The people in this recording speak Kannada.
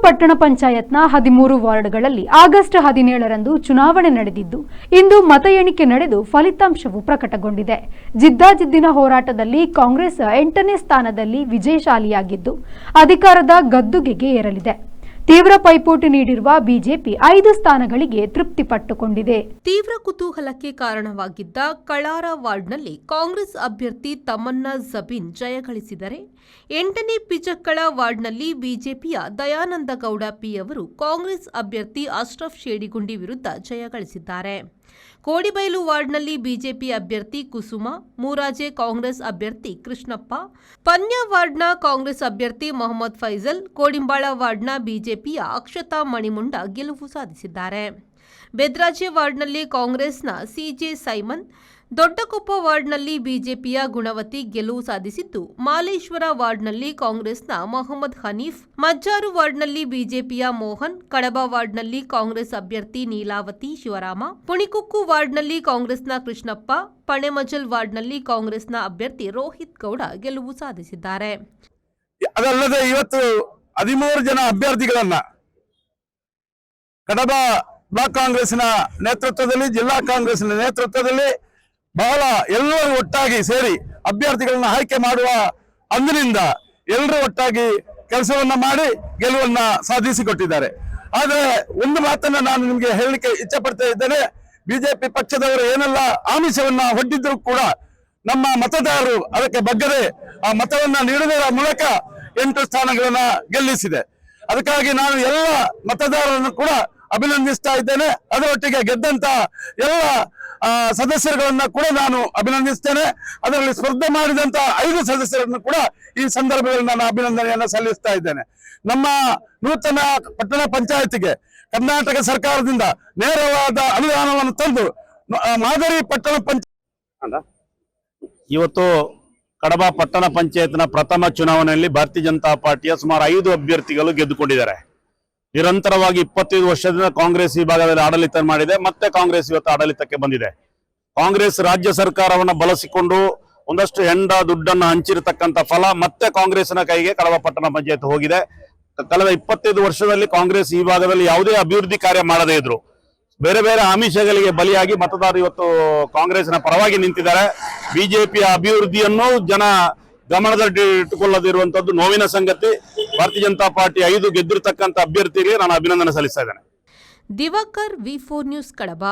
ಪಟ್ಟಣ ಪಂಚಾಯತ್ನ 13 ವಾರ್ಡ್ಗಳಲ್ಲಿ ಆಗಸ್ಟ್ 17ರಂದು ಚುನಾವಣೆ ನಡೆದಿದ್ದು ಇಂದು ಮತ ಎಣಿಕೆ ನಡೆದು ಫಲಿತಾಂಶವು ಪ್ರಕಟಗೊಂಡಿದೆ. ಜಿದ್ದಾಜಿದ್ದಿನ ಹೋರಾಟದಲ್ಲಿ ಕಾಂಗ್ರೆಸ್ 8ನೇ ಸ್ಥಾನದಲ್ಲಿ ವಿಜಯಶಾಲಿಯಾಗಿದ್ದು ಅಧಿಕಾರದ ಗದ್ದುಗೆಗೆ ಏರಲಿದೆ. ತೀವ್ರ ಪೈಪೋಟಿ ನೀಡಿರುವ ಬಿಜೆಪಿ 5 ಸ್ಥಾನಗಳಿಗೆ ತೃಪ್ತಿಪಟ್ಟುಕೊಂಡಿದೆ. ತೀವ್ರ ಕುತೂಹಲಕ್ಕೆ ಕಾರಣವಾಗಿದ್ದ ಕಳಾರ ವಾರ್ಡ್ನಲ್ಲಿ ಕಾಂಗ್ರೆಸ್ ಅಭ್ಯರ್ಥಿ ತಮನ್ನಾ ಜಬೀನ್ ಜಯಗಳಿಸಿದರೆ 8ನೇ ಪಿಚಕ್ಕಳ ವಾರ್ಡ್ನಲ್ಲಿ ಬಿಜೆಪಿಯ ದಯಾನಂದ ಗೌಡ ಪಿ ಅವರು ಕಾಂಗ್ರೆಸ್ ಅಭ್ಯರ್ಥಿ ಅಶ್ರಫ್ ಶೇಡಿಗುಂಡಿ ವಿರುದ್ಧ ಜಯಗಳಿಸಿದ್ದಾರೆ. ಕೋಡಿಬೈಲು ವಾರ್ಡ್ನಲ್ಲಿ ಬಿಜೆಪಿ ಅಭ್ಯರ್ಥಿ ಕುಸುಮ, ಮೂರಾಜೆ ಕಾಂಗ್ರೆಸ್ ಅಭ್ಯರ್ಥಿ ಕೃಷ್ಣಪ್ಪ, ಪನ್ಯ ವಾರ್ಡ್ನ ಕಾಂಗ್ರೆಸ್ ಅಭ್ಯರ್ಥಿ ಮೊಹಮ್ಮದ್ ಫೈಜಲ್, ಕೋಡಿಂಬಾಳ ವಾರ್ಡ್ನ ಬಿಜೆಪಿಯ ಅಕ್ಷತಾ ಮಣಿಮುಂಡ ಗೆಲುವು ಸಾಧಿಸಿದ್ದಾರೆ. ಬೆದ್ರಾಜೆ ವಾರ್ಡ್ನಲ್ಲಿ ಕಾಂಗ್ರೆಸ್ನ ಸಿಜೆ ಸೈಮನ್, ದೊಡ್ಡಕೊಪ್ಪ ವಾರ್ಡ್ನಲ್ಲಿ ಬಿಜೆಪಿಯ ಗುಣವತಿ ಗೆಲುವು ಸಾಧಿಸಿದ್ದು, ಮಾಲೇಶ್ವರ ವಾರ್ಡ್ನಲ್ಲಿ ಕಾಂಗ್ರೆಸ್ನ ಮೊಹಮ್ಮದ್ ಹನೀಫ್, ಮಜ್ಜಾರು ವಾರ್ಡ್ನಲ್ಲಿ ಬಿಜೆಪಿಯ ಮೋಹನ್, ಕಡಬ ವಾರ್ಡ್ನಲ್ಲಿ ಕಾಂಗ್ರೆಸ್ ಅಭ್ಯರ್ಥಿ ನೀಲಾವತಿ ಶಿವರಾಮ, ಪುಣಿಕುಕ್ಕು ವಾರ್ಡ್ನಲ್ಲಿ ಕಾಂಗ್ರೆಸ್ನ ಕೃಷ್ಣಪ್ಪ, ಪಣೆಮಜಲ್ ವಾರ್ಡ್ನಲ್ಲಿ ಕಾಂಗ್ರೆಸ್ನ ಅಭ್ಯರ್ಥಿ ರೋಹಿತ್ ಗೌಡ ಗೆಲುವು ಸಾಧಿಸಿದ್ದಾರೆ. ಅದಲ್ಲದೆ ಇವತ್ತು 13 ಜನ ಅಭ್ಯರ್ಥಿಗಳನ್ನ ಕಡಬ ಬ್ಲಾಕ್ ಕಾಂಗ್ರೆಸ್ನ ನೇತೃತ್ವದಲ್ಲಿ, ಜಿಲ್ಲಾ ಕಾಂಗ್ರೆಸ್ನ ನೇತೃತ್ವದಲ್ಲಿ ಬಹಳ ಎಲ್ಲರೂ ಒಟ್ಟಾಗಿ ಸೇರಿ ಅಭ್ಯರ್ಥಿಗಳನ್ನ ಆಯ್ಕೆ ಮಾಡುವ ಅಂದಿನಿಂದ ಎಲ್ಲರೂ ಒಟ್ಟಾಗಿ ಕೆಲಸವನ್ನ ಮಾಡಿ ಗೆಲುವನ್ನ ಸಾಧಿಸಿಕೊಟ್ಟಿದ್ದಾರೆ. ಆದರೆ ಒಂದು ಮಾತನ್ನ ನಾನು ನಿಮಗೆ ಹೇಳಲಿಕ್ಕೆ ಇಚ್ಛೆ ಪಡ್ತಾ ಇದ್ದೇನೆ. ಬಿಜೆಪಿ ಪಕ್ಷದವರು ಏನೆಲ್ಲ ಆಮಿಷವನ್ನ ಒಡ್ಡಿದ್ರು ಕೂಡ ನಮ್ಮ ಮತದಾರರು ಅದಕ್ಕೆ ಬಗ್ಗದೆ ಆ ಮತವನ್ನ ನೀಡುವುದರ ಮೂಲಕ 8 ಸ್ಥಾನಗಳನ್ನ ಗೆಲ್ಲಿಸಿದೆ. ಅದಕ್ಕಾಗಿ ನಾನು ಎಲ್ಲ ಮತದಾರರನ್ನು ಕೂಡ ಅಭಿನಂದಿಸ್ತಾ ಇದ್ದೇನೆ. ಅದರೊಟ್ಟಿಗೆ ಗೆದ್ದಂತ ಎಲ್ಲ ಸದಸ್ಯರುಗಳನ್ನ ಕೂಡ ನಾನು ಅಭಿನಂದಿಸ್ತೇನೆ. ಅದರಲ್ಲಿ ಸ್ಪರ್ಧೆ ಮಾಡಿದಂತ 5 ಸದಸ್ಯರನ್ನು ಕೂಡ ಈ ಸಂದರ್ಭದಲ್ಲಿ ನಾನು ಅಭಿನಂದನೆಯನ್ನು ಸಲ್ಲಿಸ್ತಾ ಇದ್ದೇನೆ. ನಮ್ಮ ನೂತನ ಪಟ್ಟಣ ಪಂಚಾಯತಿಗೆ ಕರ್ನಾಟಕ ಸರ್ಕಾರದಿಂದ ನೇರವಾದ ಅನುದಾನವನ್ನು ತಂದು ಮಾದರಿ ಪಟ್ಟಣ ಪಂಚಾಯತ್ ಇವತ್ತು ಕಡಬ ಪಟ್ಟಣ ಪಂಚಾಯತ್ನ ಪ್ರಥಮ ಚುನಾವಣೆಯಲ್ಲಿ ಭಾರತೀಯ ಜನತಾ ಪಾರ್ಟಿಯ ಸುಮಾರು 5 ಅಭ್ಯರ್ಥಿಗಳು ಗೆದ್ದುಕೊಂಡಿದ್ದಾರೆ. ನಿರಂತರವಾಗಿ 25 ವರ್ಷದಿಂದ ಕಾಂಗ್ರೆಸ್ ಈ ಭಾಗದಲ್ಲಿ ಆಡಳಿತ ಮಾಡಿದೆ. ಮತ್ತೆ ಕಾಂಗ್ರೆಸ್ ಇವತ್ತು ಆಡಳಿತಕ್ಕೆ ಬಂದಿದೆ. ಕಾಂಗ್ರೆಸ್ ರಾಜ್ಯ ಸರ್ಕಾರವನ್ನ ಬಳಸಿಕೊಂಡು ಒಂದಷ್ಟು ಹೆಂಡ ದುಡ್ಡನ್ನು ಹಂಚಿರತಕ್ಕಂಥ ಫಲ ಮತ್ತೆ ಕಾಂಗ್ರೆಸ್ನ ಕೈಗೆ ಕಡಬ ಪಟ್ಟಣ ಪಂಚಾಯತ್ ಹೋಗಿದೆ. ಕಳೆದ 25 ವರ್ಷದಲ್ಲಿ ಕಾಂಗ್ರೆಸ್ ಈ ಭಾಗದಲ್ಲಿ ಯಾವುದೇ ಅಭಿವೃದ್ಧಿ ಕಾರ್ಯ ಮಾಡದೇ ಇದ್ರು. ಬೇರೆ ಬೇರೆ ಆಮಿಷಗಳಿಗೆ ಬಲಿಯಾಗಿ ಮತದಾರರು ಇವತ್ತು ಕಾಂಗ್ರೆಸ್ನ ಪರವಾಗಿ ನಿಂತಿದ್ದಾರೆ. ಬಿಜೆಪಿಯ ಅಭಿವೃದ್ಧಿಯನ್ನು ಜನ ಗಮನದಲ್ಲಿ ಇಟ್ಟುಕೊಳ್ಳದಿರುವಂತದ್ದು ನೋವಿನ ಸಂಗತಿ. ಭಾರತೀಯ ಜನತಾ ಪಾರ್ಟಿ 5 ಗೆದ್ದಿರತಕ್ಕಂಥ ಅಭ್ಯರ್ಥಿಗೆ ನಾನು ಅಭಿನಂದನೆ ಸಲ್ಲಿಸ್ತಾ ಇದ್ದೇನೆ. ದಿವಾಕರ್, ವಿ4 ನ್ಯೂಸ್, ಕಡಬ.